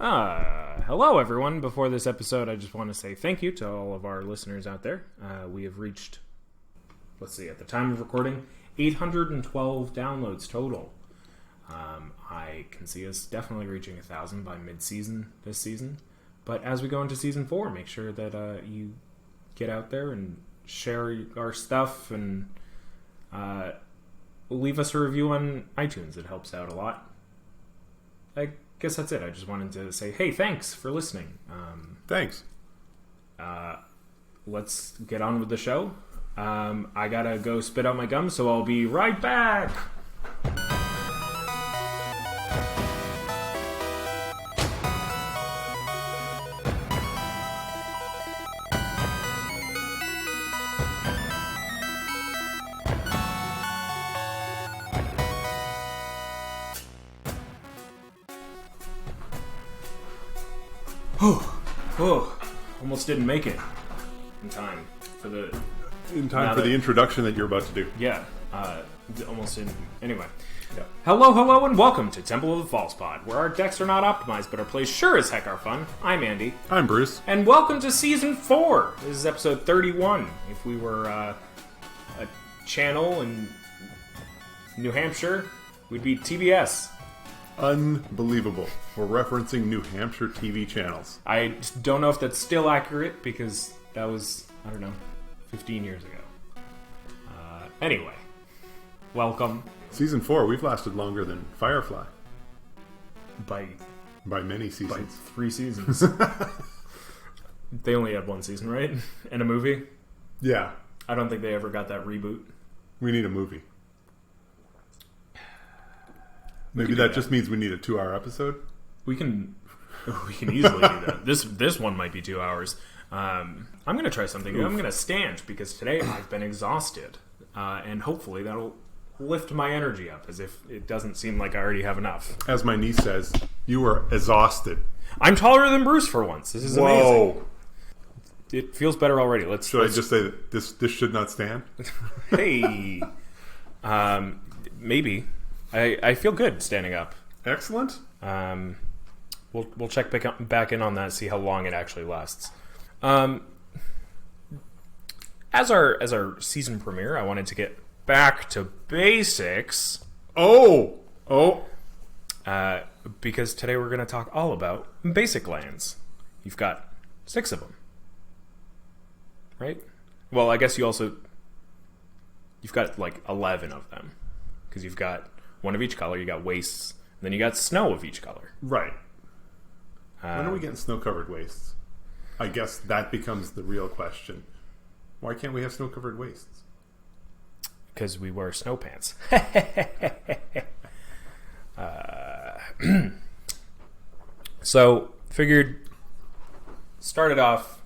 Hello everyone. Before this episode, I just want to say thank you to all of our listeners out there. We have reached, at the time of recording, 812 downloads total. I can see us definitely reaching 1,000 by mid-season this season. But as we go into season 4, make sure that you get out there and share our stuff and leave us a review on iTunes. It helps out a lot. I guess that's it. I just wanted to say, hey, thanks for listening. Thanks. Let's get on with the show. I gotta go spit out my gum, so I'll be right back. Almost didn't make it in time for the introduction that you're about to do. Yeah, almost didn't. Anyway, yeah. Hello, and welcome to Temple of the False Pod, where our decks are not optimized, but our plays sure as heck are fun. I'm Andy. I'm Bruce. And welcome to Season 4. This is episode 31. If we were a channel in New Hampshire, we'd be TBS. Unbelievable. We're referencing New Hampshire TV channels. I don't know if that's still accurate, because that was, 15 years ago. Anyway, welcome. Season 4, we've lasted longer than Firefly. By many seasons. By 3 seasons. They only had 1 season, right? And a movie? Yeah. I don't think they ever got that reboot. We need a movie. Maybe that just means we need a 2-hour episode? We can easily do that. This one might be 2 hours. I'm going to try something new. I'm going to stand because today I've been exhausted. And hopefully that'll lift my energy up as if it doesn't seem like I already have enough. As my niece says, you are exhausted. I'm taller than Bruce for once. This is amazing. It feels better already. Should I just say that this should not stand? Hey. Maybe. I feel good standing up. Excellent. We'll check back in on that, see how long it actually lasts. As our season premiere, I wanted to get back to basics. Because today we're going to talk all about basic lands. You've got 6 of them, right? Well, I guess you've got like 11 of them, because you've got 1 of each color. You got wastes, and then you got snow of each color. Right. When are we getting snow-covered wastes? I guess that becomes the real question. Why can't we have snow-covered wastes? Because we wear snow pants. So, figured, started off,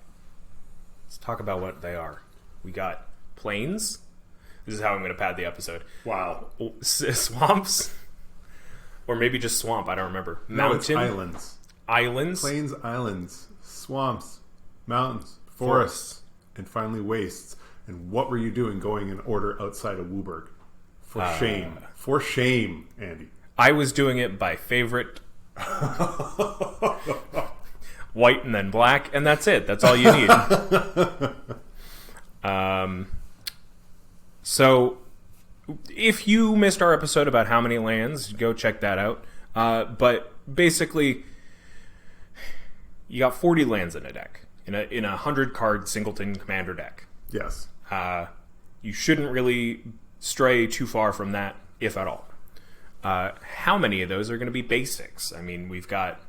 let's talk about what they are. We got plains. This is how I'm going to pad the episode. Wow. Swamps. Or maybe just swamp, I don't remember. Mountain. No, islands. Islands. Plains, islands, swamps, mountains, forests, and finally wastes. And what were you doing going in order outside of Wooburg? For shame. For shame, Andy. I was doing it by favorite. White and then black, and that's it. That's all you need. So, if you missed our episode about how many lands, go check that out. But basically, you got 40 lands in a deck, in a 100-card singleton commander deck. Yes. You shouldn't really stray too far from that, if at all. How many of those are going to be basics? I mean, we've got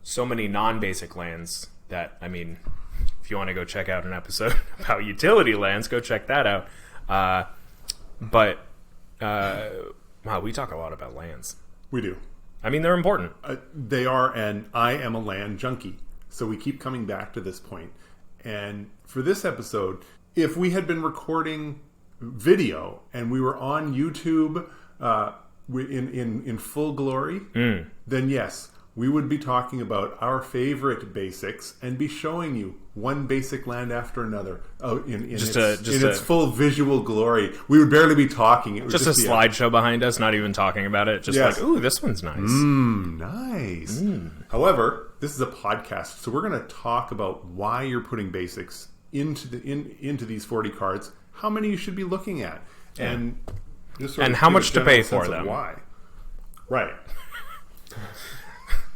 so many non-basic lands that, if you want to go check out an episode about utility lands, go check that out. But we talk a lot about lands. We do. They're important. They are, and I am a land junkie. So we keep coming back to this point. And for this episode, if we had been recording video and we were on YouTube in full glory, then yes, we would be talking about our favorite basics and be showing you one basic land after another in its full visual glory. We would barely be talking. It would just a slideshow behind us, not even talking about it. Just like, ooh, this one's nice. Nice. However, this is a podcast, so we're going to talk about why you're putting basics into these 40 cards, how many you should be looking at, and how much to pay for them. Why? Right.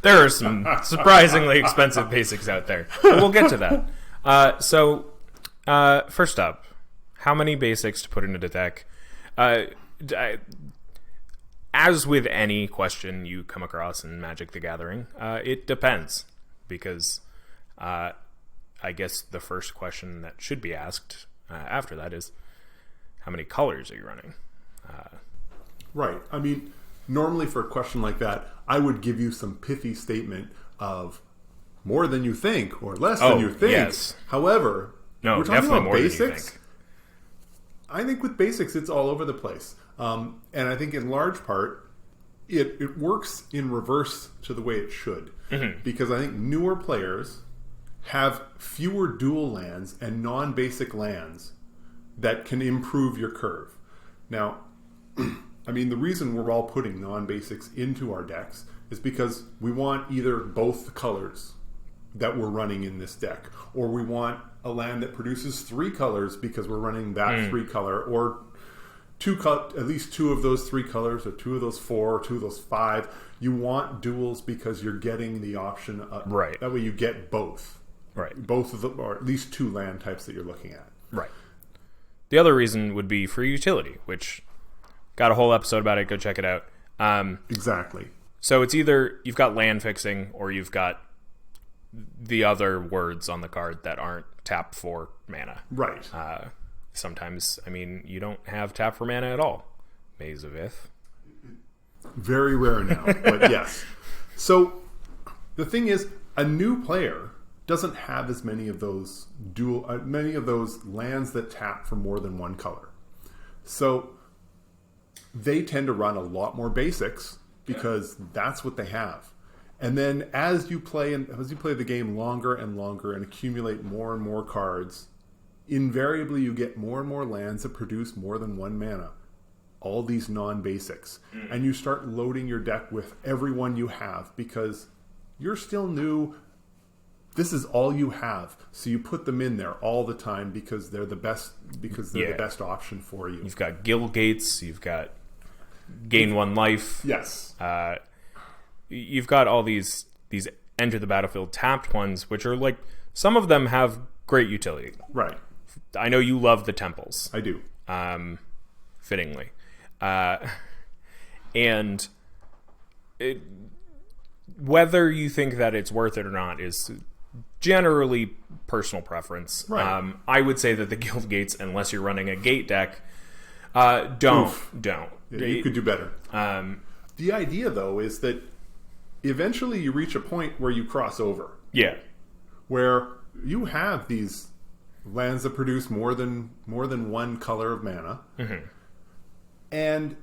There are some surprisingly expensive basics out there. But we'll get to that. So, first up, how many basics to put into the deck? As with any question you come across in Magic the Gathering, it depends. Because I guess the first question that should be asked after that is, how many colors are you running? Right. I mean, normally for a question like that, I would give you some pithy statement of more than you think or less than you think. Yes. However, we're talking about more basics. Than you think. I think with basics, it's all over the place. And I think in large part, it works in reverse to the way it should. Mm-hmm. Because I think newer players have fewer dual lands and non-basic lands that can improve your curve. Now, I mean, the reason we're all putting non-basics into our decks is because we want either both the colors that we're running in this deck, or we want a land that produces 3 colors because we're running that 3 color, or at least 2 of those 3 colors, or 2 of those 4, or 2 of those 5. You want duals because you're getting the option. Right. That way you get both. Right. Both of them, or at least 2 land types that you're looking at. Right. The other reason would be for utility, which got a whole episode about it. Go check it out. Exactly. So it's either you've got land fixing or you've got the other words on the card that aren't tap for mana. Right. Sometimes, I mean, you don't have tap for mana at all. Maze of Ith. Very rare now, but yes. So the thing is, a new player doesn't have as many of those many of those lands that tap for more than one color. So they tend to run a lot more basics because that's what they have. And then as you play the game longer and longer and accumulate more and more cards, invariably you get more and more lands that produce more than 1 mana. All these non-basics. And you start loading your deck with every one you have because you're still new. This is all you have. So you put them in there all the time because they're the best the best option for you. You've got Guild Gates, you've got gain 1 life. Yes. You've got all these enter the battlefield tapped ones, which are like, some of them have great utility. Right. I know you love the temples. I do. Fittingly. And whether you think that it's worth it or not is generally personal preference. Right. I would say that the Guild Gates, unless you're running a gate deck, don't. Yeah, you could do better. The idea, though, is that eventually you reach a point where you cross over. Yeah. Where you have these lands that produce more than 1 color of mana. Mm-hmm. And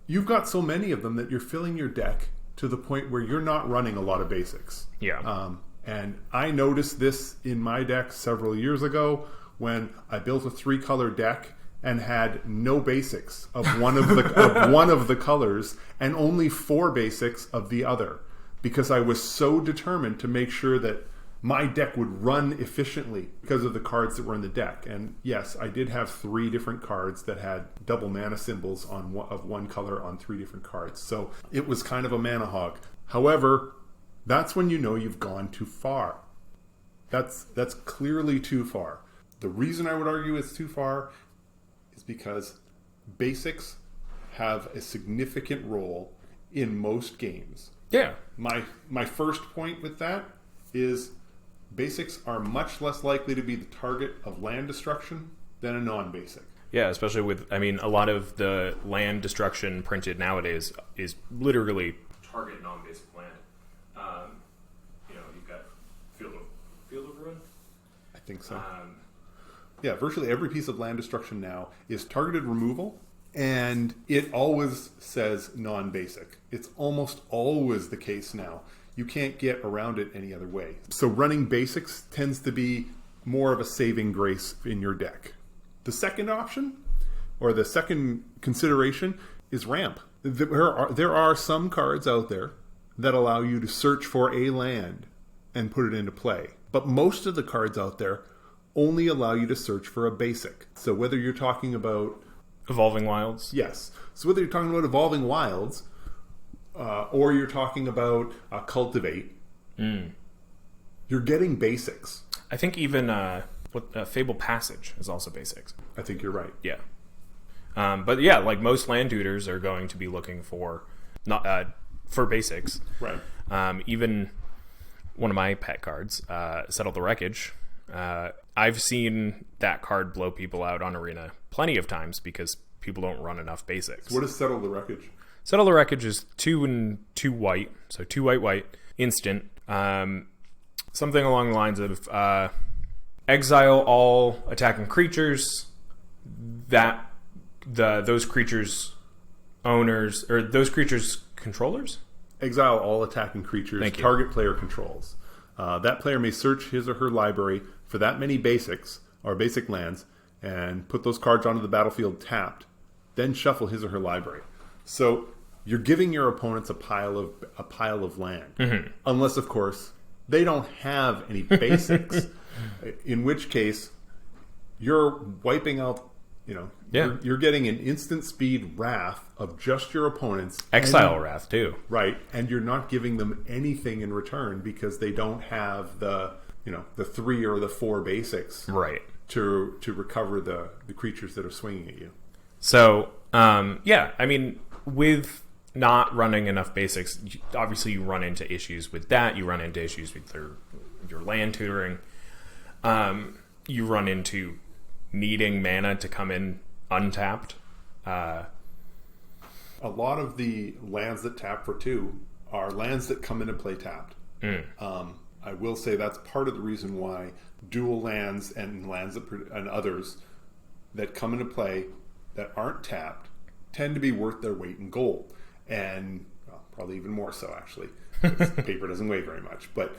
you've got so many of them that you're filling your deck to the point where you're not running a lot of basics. Yeah. And I noticed this in my deck several years ago when I built a 3-color deck and had no basics of one of the colors and only 4 basics of the other, because I was so determined to make sure that my deck would run efficiently because of the cards that were in the deck. And yes, I did have 3 different cards that had double mana symbols of one color on 3 different cards. So it was kind of a mana hog. However, that's when you know you've gone too far. That's clearly too far. The reason I would argue it's too far is because basics have a significant role in most games. Yeah. My first point with that is basics are much less likely to be the target of land destruction than a non-basic. Yeah, especially with, I mean, a lot of the land destruction printed nowadays is literally target non-basic land. You've got Field of Ruin? I think so. Yeah, virtually every piece of land destruction now is targeted removal, and it always says non-basic. It's almost always the case now. You can't get around it any other way. So running basics tends to be more of a saving grace in your deck. The second option, or the second consideration, is ramp. There are some cards out there that allow you to search for a land and put it into play. But most of the cards out there only allow you to search for a basic. So whether you're talking about... Evolving Wilds? Yes. So whether you're talking about Evolving Wilds, or you're talking about Cultivate, you're getting basics. I think even Fable Passage is also basics. I think you're right. Yeah. But yeah, like most land tutors are going to be looking for for basics. Right. Even one of my pet cards, Settle the Wreckage, I've seen that card blow people out on Arena plenty of times because people don't run enough basics. So what is Settle the Wreckage? Settle the Wreckage is 2 and 2 white, so 2 white, instant. Something along the lines of exile all attacking creatures that those creatures' owners, or those creatures' controllers? Exile all attacking creatures target player controls. That player may search his or her library for that many basics, or basic lands, and put those cards onto the battlefield tapped, then shuffle his or her library. So you're giving your opponents a pile of land. Unless, of course, they don't have any basics, in which case you're wiping out, you're getting an instant speed wrath of just your opponents. Exile wrath, too. Right, and you're not giving them anything in return because they don't have the 3 or the 4 basics to recover the creatures that are swinging at you. So, with not running enough basics, obviously you run into issues with that. You run into issues with your land tutoring. You run into needing mana to come in untapped. A lot of the lands that tap for 2 are lands that come into play tapped. I will say that's part of the reason why dual lands and lands and others that come into play that aren't tapped tend to be worth their weight in gold. And probably even more so, actually. Paper doesn't weigh very much. But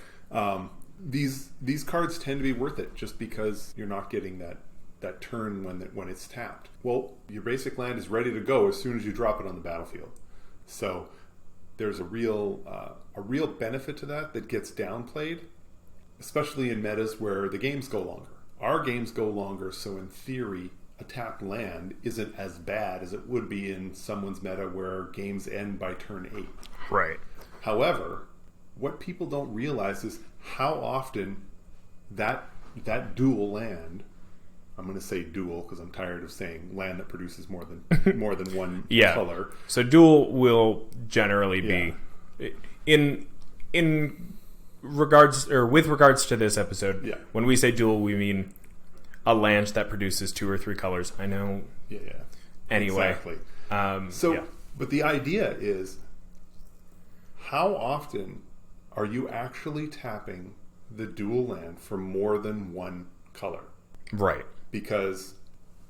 these cards tend to be worth it just because you're not getting that turn when it's tapped. Well, your basic land is ready to go as soon as you drop it on the battlefield. So there's a real benefit to that gets downplayed, especially in metas where the games go longer. Our games go longer, so in theory, a tapped land isn't as bad as it would be in someone's meta where games end by turn 8. Right. However, what people don't realize is how often that dual land, I'm going to say dual because I'm tired of saying land that produces more than one color. So dual will generally be in regards, or with regards to this episode. Yeah. When we say dual, we mean a land that produces 2 or 3 colors. I know. Yeah. Anyway. Exactly. But the idea is, how often are you actually tapping the dual land for more than one color? Right. Because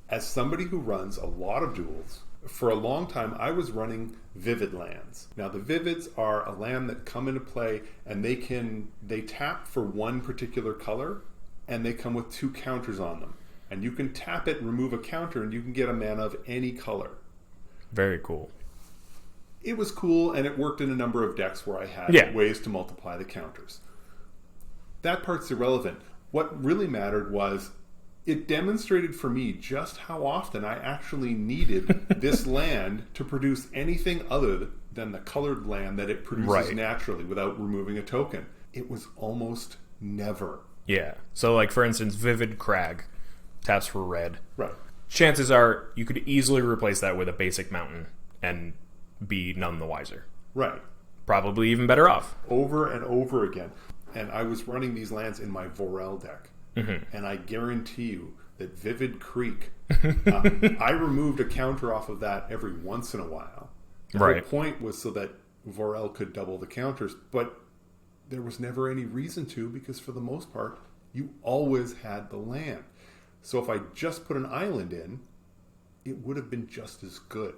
as somebody who runs a lot of duals, for a long time I was running vivid lands. Now the vivids are a land that come into play and they tap for one particular color and they come with 2 counters on them. And you can tap it, remove a counter, and you can get a mana of any color. Very cool. It was cool, and it worked in a number of decks where I had ways to multiply the counters. That part's irrelevant. What really mattered was it demonstrated for me just how often I actually needed this land to produce anything other than the colored land that it produces naturally without removing a token. It was almost never. Yeah. So, like, for instance, Vivid Crag taps for red. Right. Chances are you could easily replace that with a basic mountain and be none the wiser. Right. Probably even better off. Over and over again. And I was running these lands in my Vorel deck. And I guarantee you that Vivid Creek, I removed a counter off of that every once in a while. The whole point was so that Vorel could double the counters, but there was never any reason to, because for the most part, you always had the land. So if I just put an island in, it would have been just as good.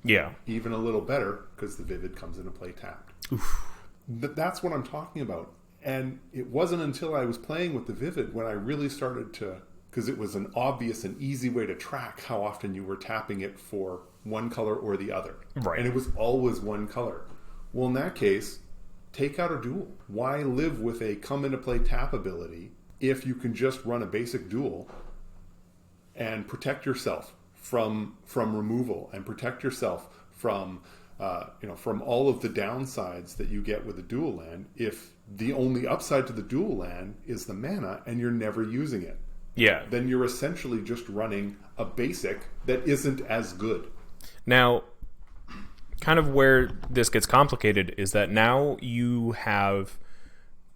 Yeah. Even a little better, because the Vivid comes into play tapped. Oof. That's what I'm talking about. And it wasn't until I was playing with the Vivid when I really started to, because it was an obvious and easy way to track how often you were tapping it for one color or the other. Right. And it was always one color. Well, in that case, take out a dual. Why live with a come into play tap ability if you can just run a basic dual and protect yourself from removal and protect yourself from from all of the downsides that you get with a dual land if the only upside to the dual land is the mana and you're never using it. Yeah. Then you're essentially just running a basic that isn't as good. Now, kind of where this gets complicated is that now you have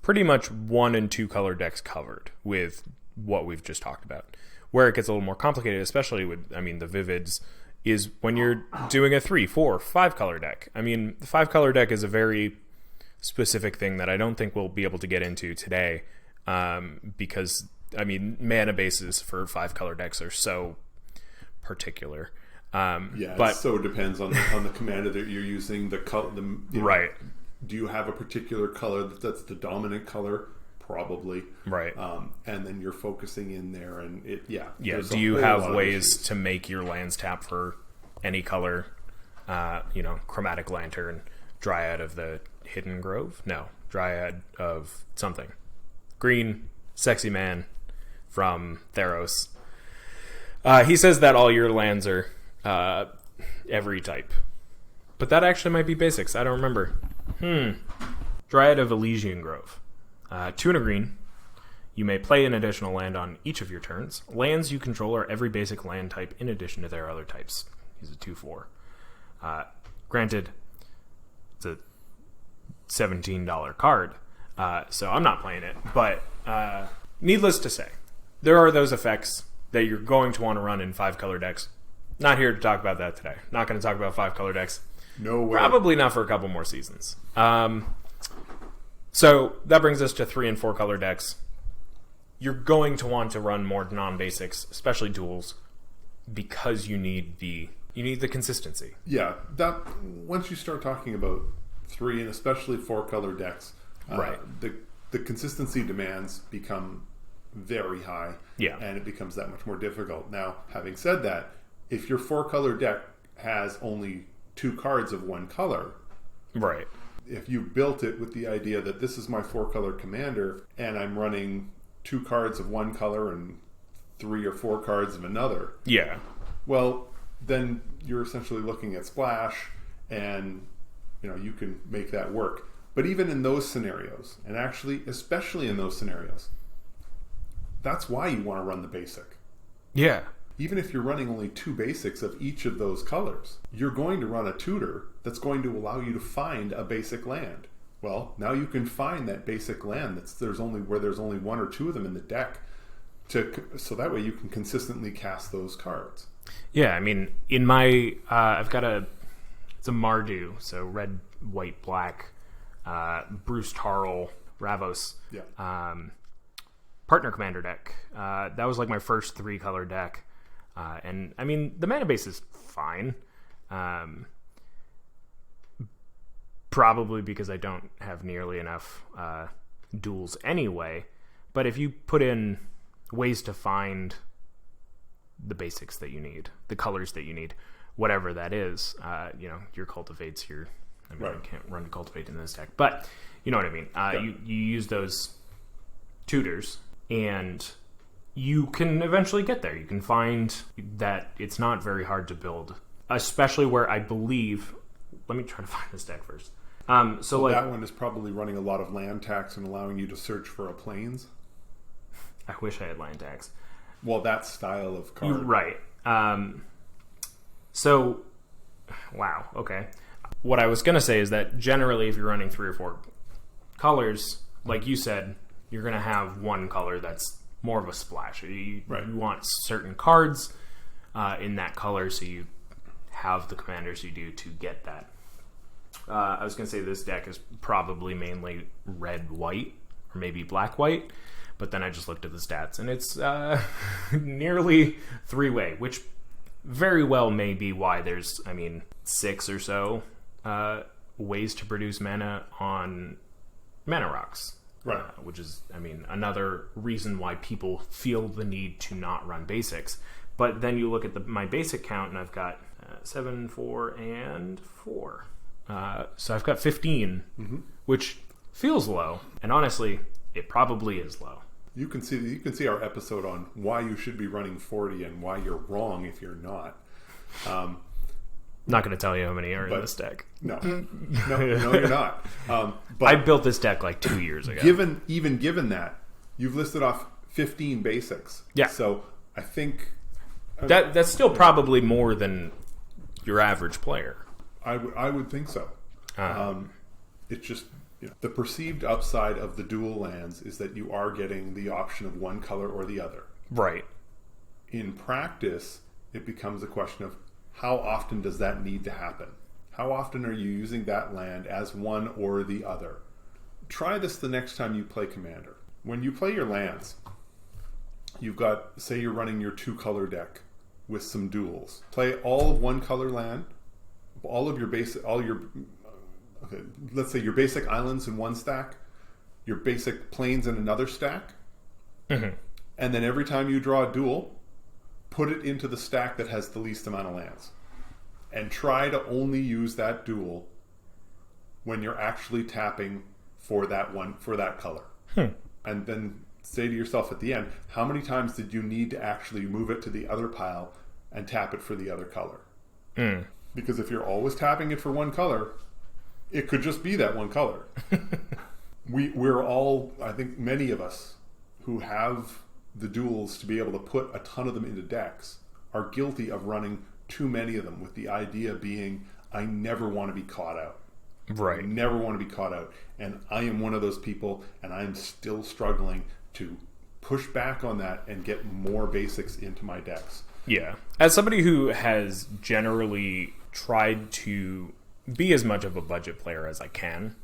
pretty much 1 and 2 color decks covered with what we've just talked about. Where it gets a little more complicated, especially with, the Vivids, is when you're doing a 3, 4, 5 color deck. The 5 color deck is a very specific thing that I don't think we'll be able to get into today, because mana bases for 5 color decks are so particular. But it so depends on the commander that you're using. The color, right? Do you have a particular color that's the dominant color? Probably. Right. And then you're focusing in there, and Do you have ways to make your lands tap for any color? Chromatic Lantern, Dryad of the Hidden Grove? No, Dryad of something. Green, Sexy Man from Theros. He says that all your lands are every type. But that actually might be basics. I don't remember. Dryad of Elysian Grove. 2 and a green. You may play an additional land on each of your turns. Lands you control are every basic land type in addition to their other types. He's a 2/4. Granted, it's a $17 card, so I'm not playing it. But needless to say, there are those effects that you're going to want to run in 5 color decks. Not here to talk about that today. Not going to talk about 5 color decks. No way. Probably not for a couple more seasons. So that brings us to 3 and 4 color decks. You're going to want to run more non-basics, especially duels, because you need the consistency. Yeah, that once you start talking about 3 and especially 4 color decks, right? The consistency demands become very high, and it becomes that much more difficult. Now, having said that, if your 4 color deck has only 2 cards of one color, right? If you built it with the idea that this is my 4 color commander and I'm running 2 cards of one color and 3 or 4 cards of another, well, then you're essentially looking at splash, and you can make that work. But even in those scenarios, and actually especially in those scenarios, that's why you want to run the basic. Yeah. Even if you're running only 2 basics of each of those colors, you're going to run a tutor that's going to allow you to find a basic land. Well, now you can find that basic land there's only 1 or 2 of them in the deck, so that way you can consistently cast those cards. Yeah, in my I've got it's a Mardu, so red, white, black, Bruce Tarl, Ravos, partner commander deck. That was like my first 3 color deck. And the mana base is fine. Probably because I don't have nearly enough duels anyway. But if you put in ways to find the basics that you need, the colors that you need, whatever that is, your cultivates here. I can't run cultivate in this deck, but you know what I mean. You use those tutors, and you can eventually get there. You can find that it's not very hard to build, especially where I believe. Let me try to find this deck first. That one is probably running a lot of land tax and allowing you to search for a plains. I wish I had land tax. Well, that style of card. Right. Wow, okay. What I was going to say is that generally if you're running 3 or 4 colors, like you said, you're going to have one color that's more of a splash. You want certain cards in that color, so you have the commanders you do to get that. I was going to say this deck is probably mainly red-white, or maybe black-white, but then I just looked at the stats, and it's nearly 3-way, which very well may be why there's, 6 or so ways to produce mana on mana rocks. Right. Which is, I mean, another reason why people feel the need to not run basics. But then you look at my basic count, and I've got 7, 4, and 4. So I've got 15, which feels low. And honestly, it probably is low. You can see our episode on why you should be running 40 and why you're wrong if you're not. Not going to tell you how many are in this deck. No, you're not. But I built this deck like 2 years ago. Given that, you've listed off 15 basics. Yeah. So I think that's still probably more than your average player. I would think so. It's just the perceived upside of the dual lands is that you are getting the option of one color or the other. Right. In practice, it becomes a question of how often does that need to happen? How often are you using that land as one or the other? Try this the next time you play Commander. When you play your lands, you've got, say you're running your 2-color deck with some duals. Play all of one color land, let's say your basic islands in one stack, your basic plains in another stack, and then every time you draw a dual, put it into the stack that has the least amount of lands, and try to only use that dual when you're actually tapping for that color. And then say to yourself at the end, how many times did you need to actually move it to the other pile and tap it for the other color? Because if you're always tapping it for one color, it could just be that one color. We're all, I think many of us who have the duels to be able to put a ton of them into decks are guilty of running too many of them, with the idea being, I never want to be caught out. Right. I never want to be caught out. And I am one of those people, and I'm still struggling to push back on that and get more basics into my decks. Yeah. As somebody who has generally tried to be as much of a budget player as I can,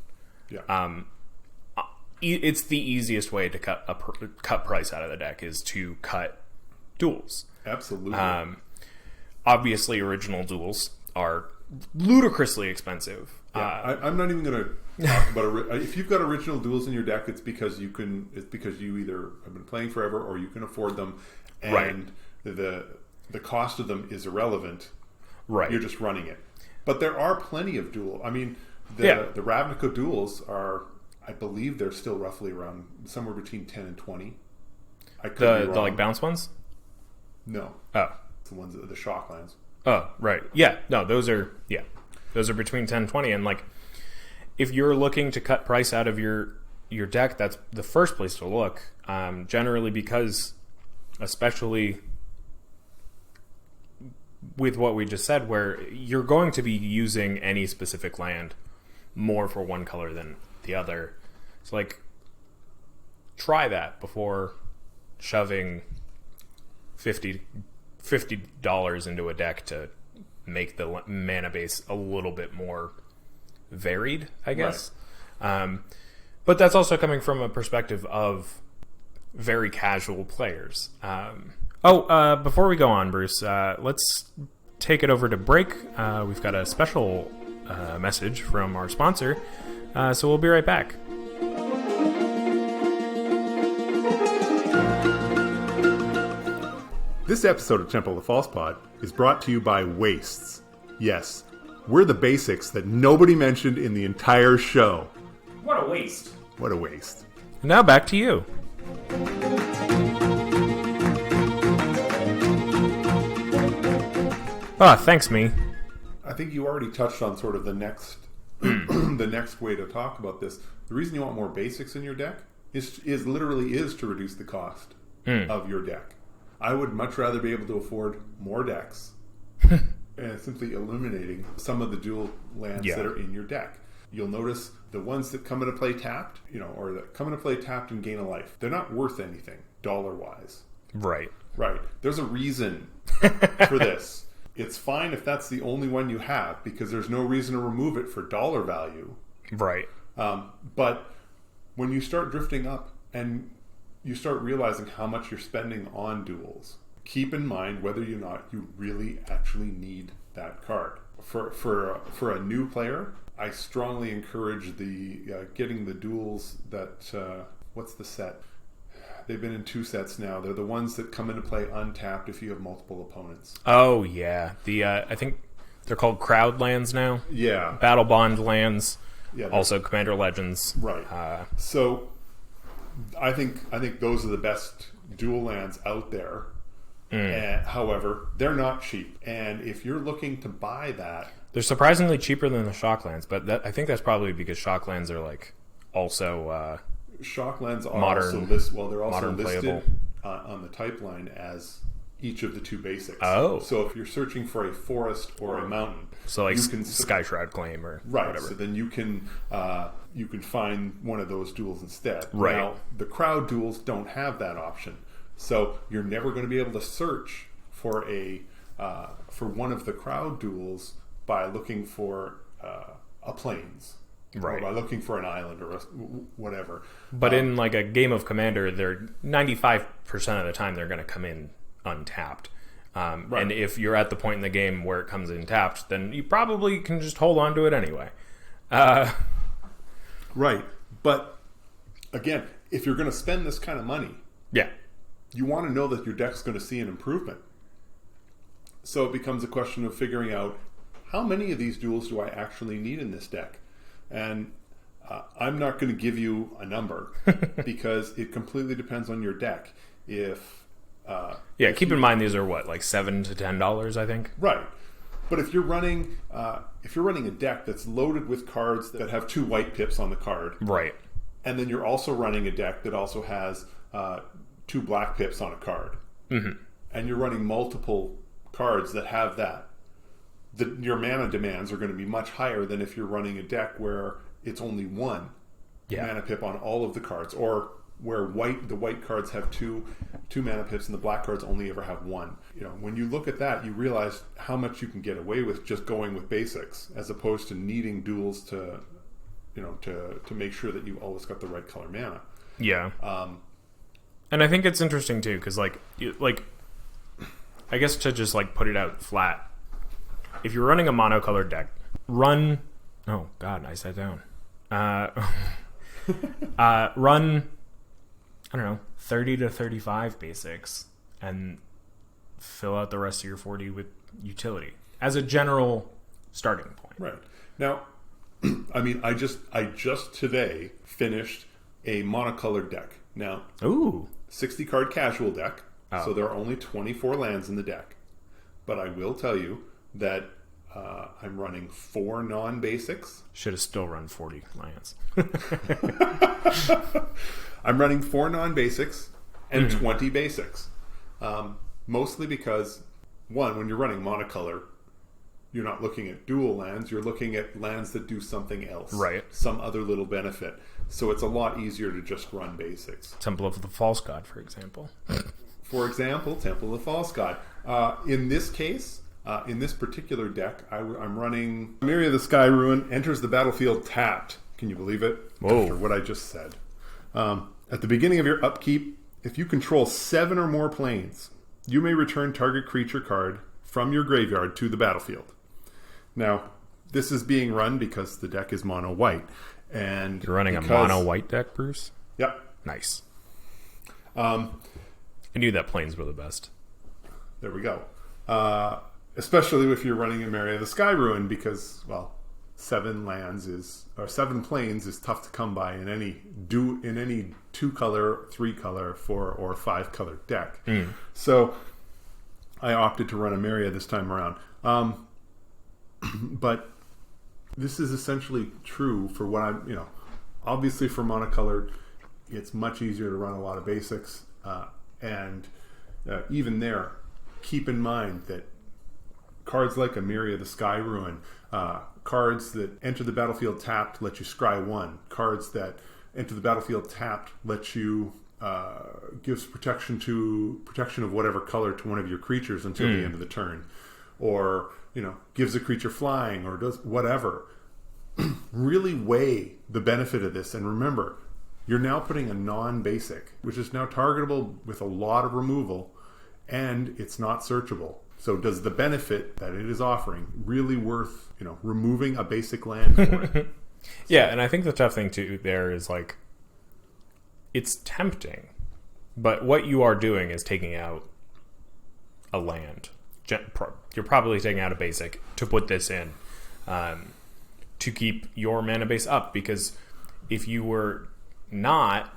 it's the easiest way to cut price out of the deck is to cut duels. Absolutely. Obviously, original duels are ludicrously expensive. I'm not even going to talk about if you've got original duels in your deck. It's because you either have been playing forever or you can afford them, and the cost of them is irrelevant. Right. You're just running it. But there are plenty of duel. I mean, the Ravnica duels are, I believe they're still roughly around somewhere between 10 and 20. I could be wrong. The like bounce ones? No. Oh. The ones, the shock lands. Oh, right. Yeah. No, those are between 10 and 20. And like, if you're looking to cut price out of your deck, that's the first place to look. Generally because, especially with what we just said, where you're going to be using any specific land more for one color than the other. So like, try that before shoving $50 into a deck to make the mana base a little bit more varied, I guess. Right. But that's also coming from a perspective of very casual players. Before we go on, Bruce, let's take it over to break. We've got a special message from our sponsor, so we'll be right back. This episode of Temple of the False Pod is brought to you by Wastes. Yes, we're the basics that nobody mentioned in the entire show. What a waste. What a waste. Now back to you. Thanks, me. I think you already touched on sort of the next the next way to talk about this. The reason you want more basics in your deck is literally to reduce the cost of your deck. I would much rather be able to afford more decks and simply eliminating some of the dual lands that are in your deck. You'll notice the ones that come into play tapped, or that come into play tapped and gain a life, they're not worth anything dollar-wise. Right. There's a reason for this. It's fine if that's the only one you have, because there's no reason to remove it for dollar value. Right. But when you start drifting up and you start realizing how much you're spending on duels, keep in mind whether or not you really actually need that card. For a new player, I strongly encourage the getting the duels that what's the set? They've been in 2 sets now. They're the ones that come into play untapped if you have multiple opponents. Oh yeah, the I think they're called Crowd lands now. Yeah, Battle Bond lands. yeah. Also Commander Legends. Right. So I think those are the best dual lands out there. However, they're not cheap, and if you're looking to buy that, they're surprisingly cheaper than the Shocklands, but I think that's probably because Shocklands are like also Shocklands are modern, they're also listed playable. On the type line as each of the 2 basics. Oh. So if you're searching for a forest or a mountain, So like you can Sky Shroud Claim or right. whatever. So then you can find one of those duels instead. Right. Now the crowd duels don't have that option, so you're never going to be able to search for for one of the crowd duels by looking for a plains. Right. Or by looking for an island or whatever. But in like a game of Commander, they're 95% of the time they're going to come in untapped. Right. And if you're at the point in the game where it comes in tapped, then you probably can just hold on to it anyway. Right. But again, if you're going to spend this kind of money, Yeah. you want to know that your deck's going to see an improvement. So it becomes a question of figuring out how many of these duels do I actually need in this deck. And I'm not going to give you a number because it completely depends on your deck. If Keep in mind these are what, like $7 to $10, I think. right, but if you're running a deck that's loaded with cards that have 2 white pips on the card, Right. and then you're also running a deck that also has 2 black pips on a card, and you're running multiple cards that have that, your mana demands are going to be much higher than if you're running a deck where it's only 1 mana pip on all of the cards, or where the white cards have two mana pips and the black cards only ever have 1. When you look at that, you realize how much you can get away with just going with basics, as opposed to needing duels to make sure that you always got the right color mana. Yeah. And I think it's interesting too, because I guess to just like put it out flat, if you're running a monocolored deck, run. Oh God, I sat down. Run. I don't know, 30 to 35 basics, and fill out the rest of your 40 with utility as a general starting point. Right. Now, I mean, I just today finished a monocolored deck. Now, Ooh. 60 card casual deck, Oh. so there are only 24 lands in the deck. But I will tell you that I'm running 4 non-basics. Should have still run 40 lands. I'm running 4 non-basics and 20 basics. Mostly because, one, when you're running monocolor, you're not looking at dual lands. You're looking at lands that do something else. Right. Some other little benefit. So it's a lot easier to just run basics. Temple of the False God, for example. For example, Temple of the False God. In this case, in this particular deck, I'm running Myria the Sky Ruin enters the battlefield tapped. Can you believe it? Whoa. After what I just said. At the beginning of your upkeep, if you control 7 or more planes, you may return target creature card from your graveyard to the battlefield. Now, this is being run because the deck is mono white. And You're running a mono white deck, Bruce? Yep. Nice. I knew that planes were the best. There we go. Especially if you're running a Myria the Sky Ruin, because, well, 7 planes is tough to come by in any 2-color, 3-color, 4 or 5-color deck. So I opted to run a Myria this time around. But this is essentially true for what I'm, obviously for monocolored, it's much easier to run a lot of basics. And even there, keep in mind that cards like Myria the Sky Ruin, cards that enter the battlefield tapped let you scry 1. Cards that enter the battlefield tapped let you gives protection of whatever color to one of your creatures until the end of the turn, or gives a creature flying, or does whatever. Really weigh the benefit of this, and remember, you're now putting a non-basic, which is now targetable with a lot of removal, and it's not searchable. So does the benefit that it is offering really worth, removing a basic land for it? Yeah, and I think the tough thing too there is like, it's tempting, but what you are doing is taking out a land. You're probably taking out a basic to put this in, to keep your mana base up, because if you were not,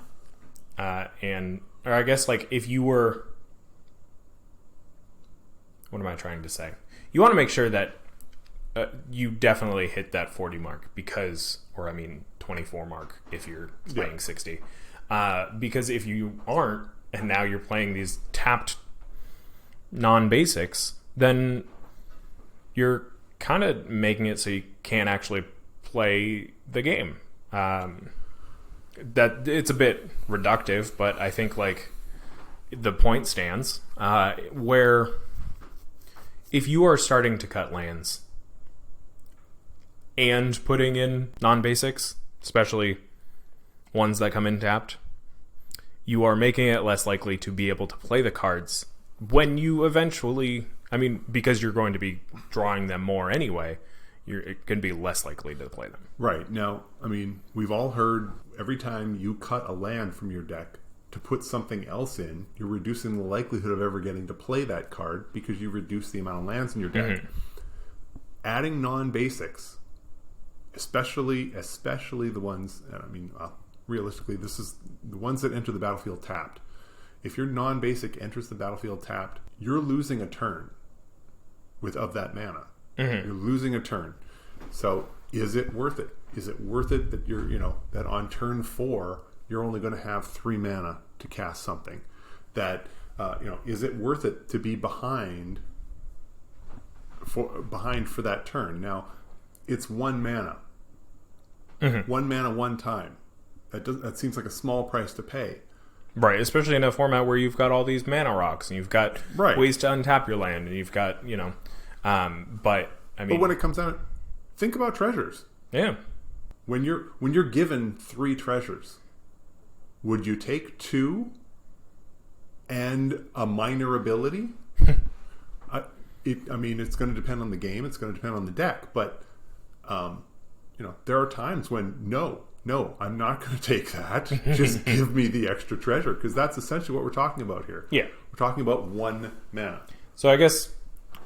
or I guess like if you were, what am I trying to say? You want to make sure that you definitely hit that 40 mark, because, or I mean 24 mark if you're playing 60, because if you aren't, and now you're playing these tapped non-basics, then you're kind of making it so you can't actually play the game. That it's a bit reductive, but I think like the point stands, where if you are starting to cut lands and putting in non-basics, especially ones that come in tapped, you are making it less likely to be able to play the cards when you eventually, because you're going to be drawing them more anyway, it can be less likely to play them. Right. Now, we've all heard every time you cut a land from your deck to put something else in, you're reducing the likelihood of ever getting to play that card because you reduce the amount of lands in your deck. Mm-hmm. Adding non-basics, especially the ones, realistically, this is the ones that enter the battlefield tapped. If your non-basic enters the battlefield tapped, you're losing a turn of that mana. Mm-hmm. You're losing a turn. So is it worth it? Is it worth it that you're, that on turn 4, you're only going to have 3 mana to cast something? That, is it worth it to be behind for that turn? Now, it's 1 mana. Mm-hmm. 1 mana, 1 time. That seems like a small price to pay. Right, especially in a format where you've got all these mana rocks and you've got ways to untap your land, and you've got, but when it comes down, think about treasures. Yeah. When you're given 3 treasures, would you take 2 and a minor ability? It's going to depend on the game. It's going to depend on the deck. But, there are times when, no, I'm not going to take that. Just give me the extra treasure, because that's essentially what we're talking about here. Yeah. We're talking about 1 mana. So I guess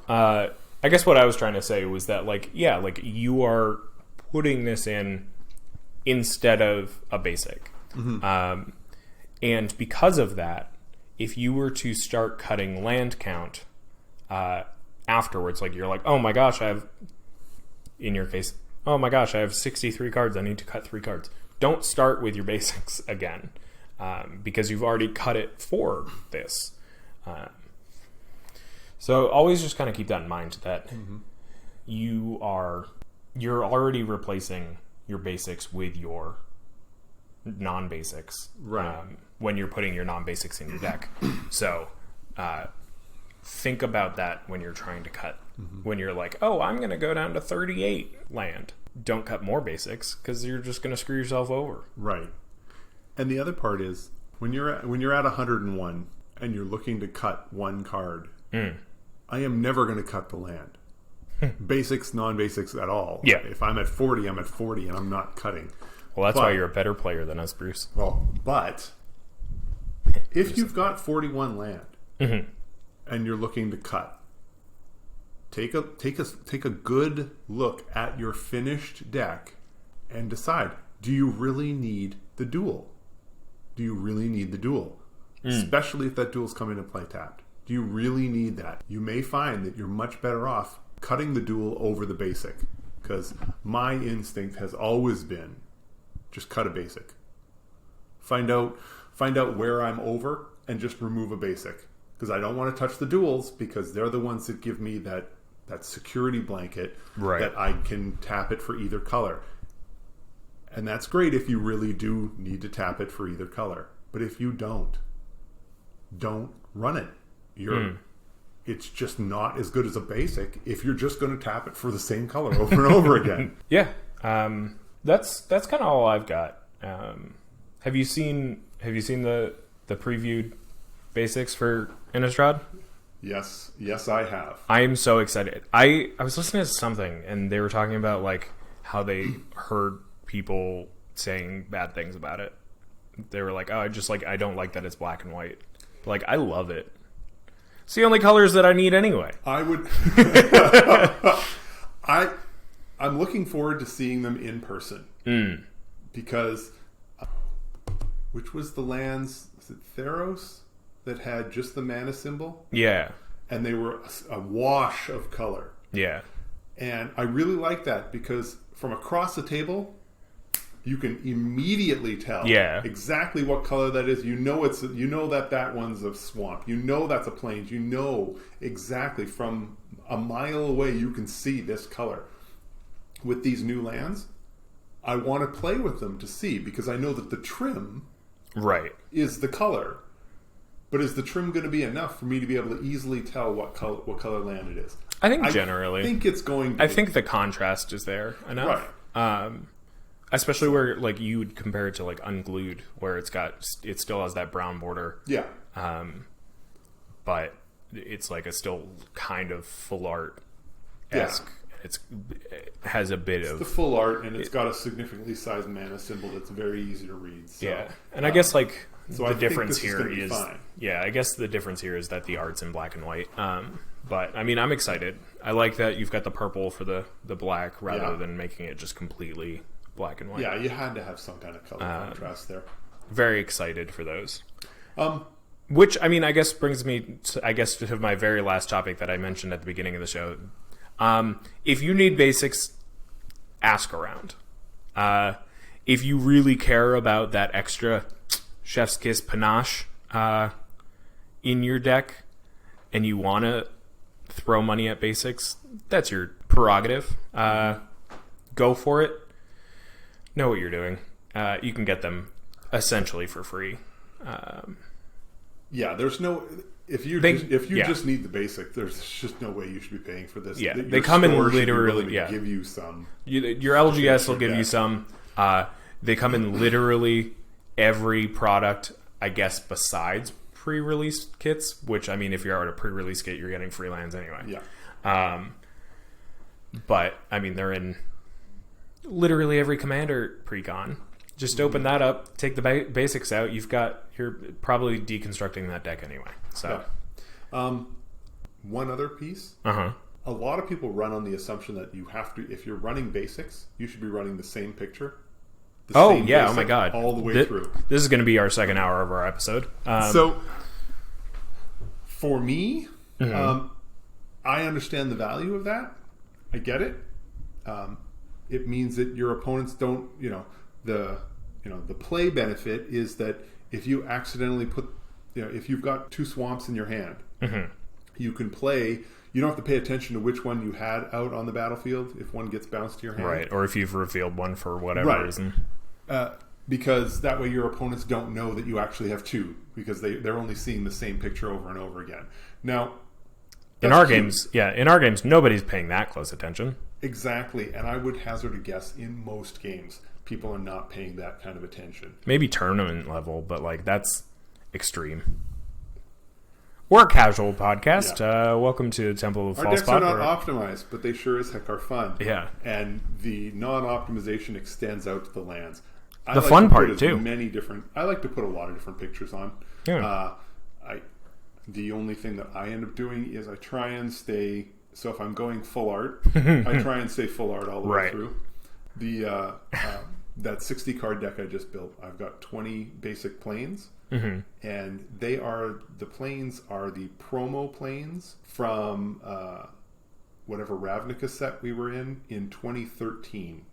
what I was trying to say was that, you are putting this in instead of a basic. Mm-hmm. And because of that, if you were to start cutting land count afterwards, you're like, oh my gosh, in your case, oh my gosh, I have 63 cards, I need to cut 3 cards. Don't start with your basics again, because you've already cut it for this. So always just kind of keep that in mind, that mm-hmm. you're already replacing your basics with your non-basics, right? When you're putting your non-basics in your deck. So think about that when you're trying to cut. Mm-hmm. When you're like, oh, I'm going to go down to 38 land. Don't cut more basics, because you're just going to screw yourself over. Right. And the other part is, when you're at 101 and you're looking to cut 1 card, I am never going to cut the land. Basics, non-basics at all. Yeah. If I'm at 40, I'm at 40, and I'm not cutting. Well, that's why you're a better player than us, Bruce. Well, but if you've got 41 land, mm-hmm. and you're looking to cut, take a good look at your finished deck and decide, do you really need the duel? Do you really need the duel? Especially if that duel's coming to play tapped. Do you really need that? You may find that you're much better off cutting the duel over the basic, because my instinct has always been just cut a basic. Find out where I'm over and just remove a basic, because I don't want to touch the duels, because they're the ones that give me that security blanket, right, that I can tap it for either color. And that's great if you really do need to tap it for either color. But if you don't run it. It's just not as good as a basic if you're just going to tap it for the same color over and over again. Yeah. That's kind of all I've got. Have you seen the previewed basics for Innistrad? Yes, I have. I am so excited. I was listening to something, and they were talking about like how they heard people saying bad things about it. They were like, "Oh, I don't like that it's black and white." But, like, I love it. It's the only colors that I need anyway. I would. I'm looking forward to seeing them in person because which was the lands? Was it Theros that had just the mana symbol? Yeah, and they were a wash of color. Yeah, and I really like that because from across the table, you can immediately tell exactly what color that is. You know that one's a swamp. You know that's a plains. You know exactly from a mile away you can see this color. With these new lands, I want to play with them to see because I know that the trim is the color. But is the trim going to be enough for me to be able to easily tell what color land it is? I think generally. I think it's going to I think the contrast is there enough. Right. Especially where like you would compare it to like Unglued, where it still has that brown border. Yeah. But it's like a still kind of full art-esque. Yeah. It has a bit of the full art, and it's got a significantly sized mana symbol that's very easy to read. So, yeah, and I guess like the difference here is I guess the difference here is that the art's in black and white. But I mean, I'm excited. I like that you've got the purple for the black rather than making it just completely black and white. Yeah, you had to have some kind of color contrast there. Very excited for those. Which I mean, I guess brings me to my very last topic that I mentioned at the beginning of the show. If you need basics, ask around. If you really care about that extra chef's kiss panache in your deck and you want to throw money at basics, that's your prerogative. Go for it. Know what you're doing. You can get them essentially for free. There's no... If you just need the basic, there's just no way you should be paying for this. Yeah, they come in literally. Give you some. Your LGS will give you some. They come in literally every product, I guess, besides pre-release kits. Which I mean, if you're at a pre-release kit, you're getting free lands anyway. Yeah. But I mean, they're in literally every commander pre-con. Just open that up, take the basics out. You're probably deconstructing that deck anyway. So, one other piece. A lot of people run on the assumption that you have to, if you're running basics, you should be running the same picture. Oh my god! All the way through. This is going to be our second hour of our episode. So, for me, I understand the value of that. I get it. It means that your opponents don't, the play benefit is that if you accidentally if you've got two swamps in your hand, you can play. You don't have to pay attention to which one you had out on the battlefield if one gets bounced to your hand. Right, or if you've revealed one for whatever reason. Because that way your opponents don't know that you actually have two, because they're only seeing the same picture over and over again. Now, in our games, nobody's paying that close attention. Exactly, and I would hazard a guess in most games, people are not paying that kind of attention. Maybe tournament level, but like that's extreme. We're a casual podcast. Yeah. Welcome to Temple of False Our decks are not optimized, but they sure as heck are fun. Yeah. And the non-optimization extends out to the lands. The fun part, too. I like to put a lot of different pictures on. Yeah. The only thing that I end up doing is I try and stay... So if I'm going full art, I try and stay full art all the way through. The that 60 card deck I just built, I've got 20 basic planes. And the planes are the promo planes from whatever Ravnica set we were in 2013,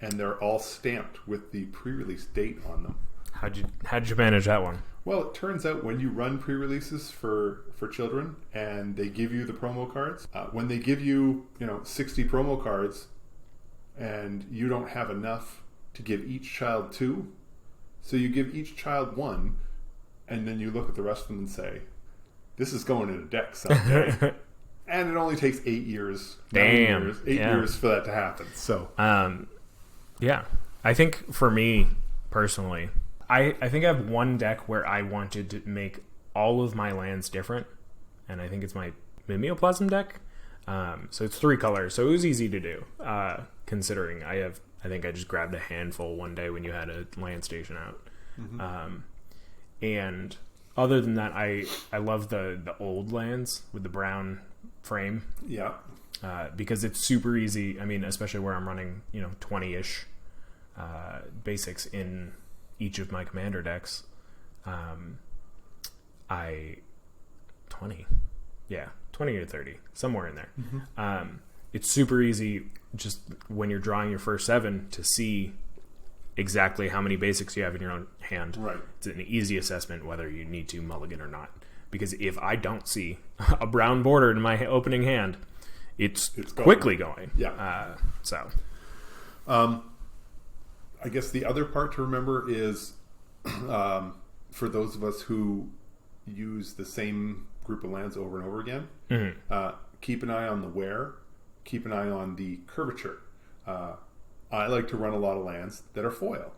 and they're all stamped with the pre-release date on them. How'd you manage that one? Well, it turns out when you run pre-releases for children and they give you the promo cards, when they give you 60 promo cards and you don't have enough to give each child 2. So you give each child 1, and then you look at the rest of them and say, this is going in a deck someday. And it only takes 8 years. 8 years for that to happen. So, I think for me, personally, I think I have one deck where I wanted to make all of my lands different. and I think it's my Mimeoplasm deck. So it's 3 colors, so it was easy to do, considering I think I just grabbed a handful one day when you had a land station out. Mm-hmm. And other than that, I love the old lands with the brown frame. Yeah. Because it's super easy. I mean, especially where I'm running, 20-ish basics in each of my commander decks. 20 or 30, somewhere in there. Mm-hmm. It's super easy just when you're drawing your first 7 to see exactly how many basics you have in your own hand. Right. It's an easy assessment whether you need to mulligan or not. Because if I don't see a brown border in my opening hand, it's quickly going. Yeah. I guess the other part to remember is for those of us who use the same group of lands over and over again, mm-hmm. Keep an eye on the wear, keep an eye on the curvature. I like to run a lot of lands that are foil.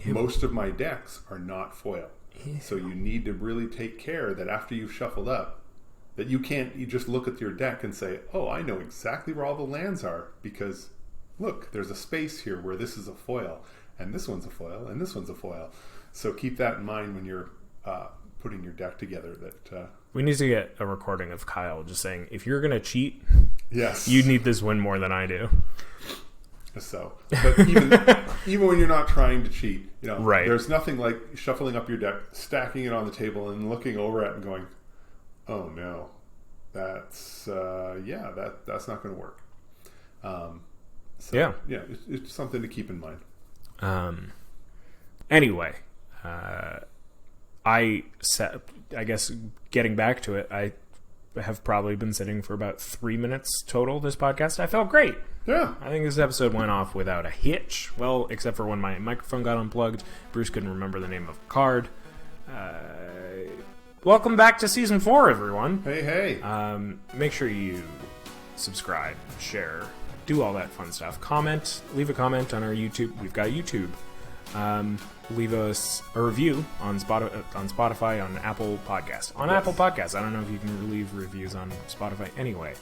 Ew. Most of my decks are not foil. Ew. So you need to really take care that after you've shuffled up, that you just look at your deck and say, oh, I know exactly where all the lands are because look, there's a space here where this is a foil and this one's a foil and this one's a foil. So keep that in mind when you're putting your deck together. That we need to get a recording of Kyle just saying, if you're going to cheat, yes, you need this win more than I do. So, but even when you're not trying to cheat, right. There's nothing like shuffling up your deck, stacking it on the table, and looking over it and going, "Oh no, that's that's not going to work." It's something to keep in mind. Anyway, I guess getting back to it, I have probably been sitting for about 3 minutes total this podcast. I felt great. Yeah. I think this episode went off without a hitch. Well, except for when my microphone got unplugged. Bruce couldn't remember the name of the card. Welcome back to Season 4, everyone. Hey. Make sure you subscribe, share, do all that fun stuff. Comment, leave a comment on our YouTube. We've got YouTube. Leave us a review on Spotify, on Apple Podcasts. Apple Podcasts. I don't know if you can leave reviews on Spotify anyway.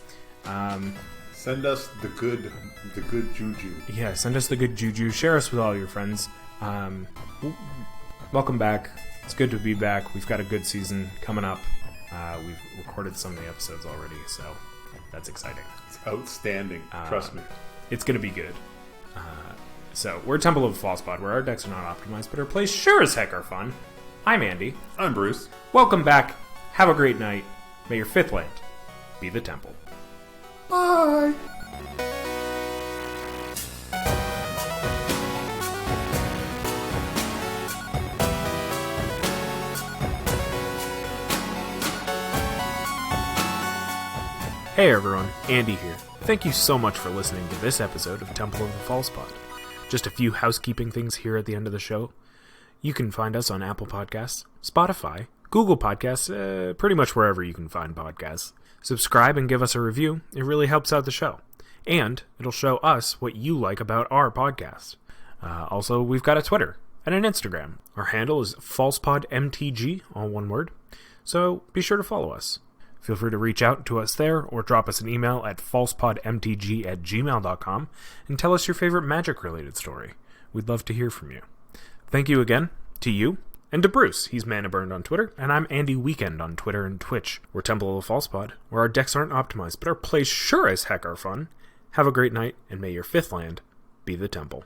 Send us the good juju. Yeah, send us the good juju. Share us with all your friends. Welcome back. It's good to be back. We've got a good season coming up. We've recorded some of the episodes already, so that's exciting. It's outstanding. Trust me. It's going to be good. So, we're Temple of the False Pod, where our decks are not optimized, but our plays sure as heck are fun. I'm Andy. I'm Bruce. Welcome back. Have a great night. May your 5th land be the temple. Bye! Hey everyone, Andy here. Thank you so much for listening to this episode of Temple of the False Pod. Just a few housekeeping things here at the end of the show. You can find us on Apple Podcasts, Spotify, Google Podcasts, pretty much wherever you can find podcasts. Subscribe and give us a review. It really helps out the show. And it'll show us what you like about our podcast. Also, we've got a Twitter and an Instagram. Our handle is FalsePodMTG, all one word. So be sure to follow us. Feel free to reach out to us there or drop us an email at falsepodmtg@gmail.com and tell us your favorite magic-related story. We'd love to hear from you. Thank you again to you and to Bruce. He's Mana Burned on Twitter, and I'm Andy Weekend on Twitter and Twitch. We're Temple of the False Pod, where our decks aren't optimized, but our plays sure as heck are fun. Have a great night, and may your 5th land be the temple.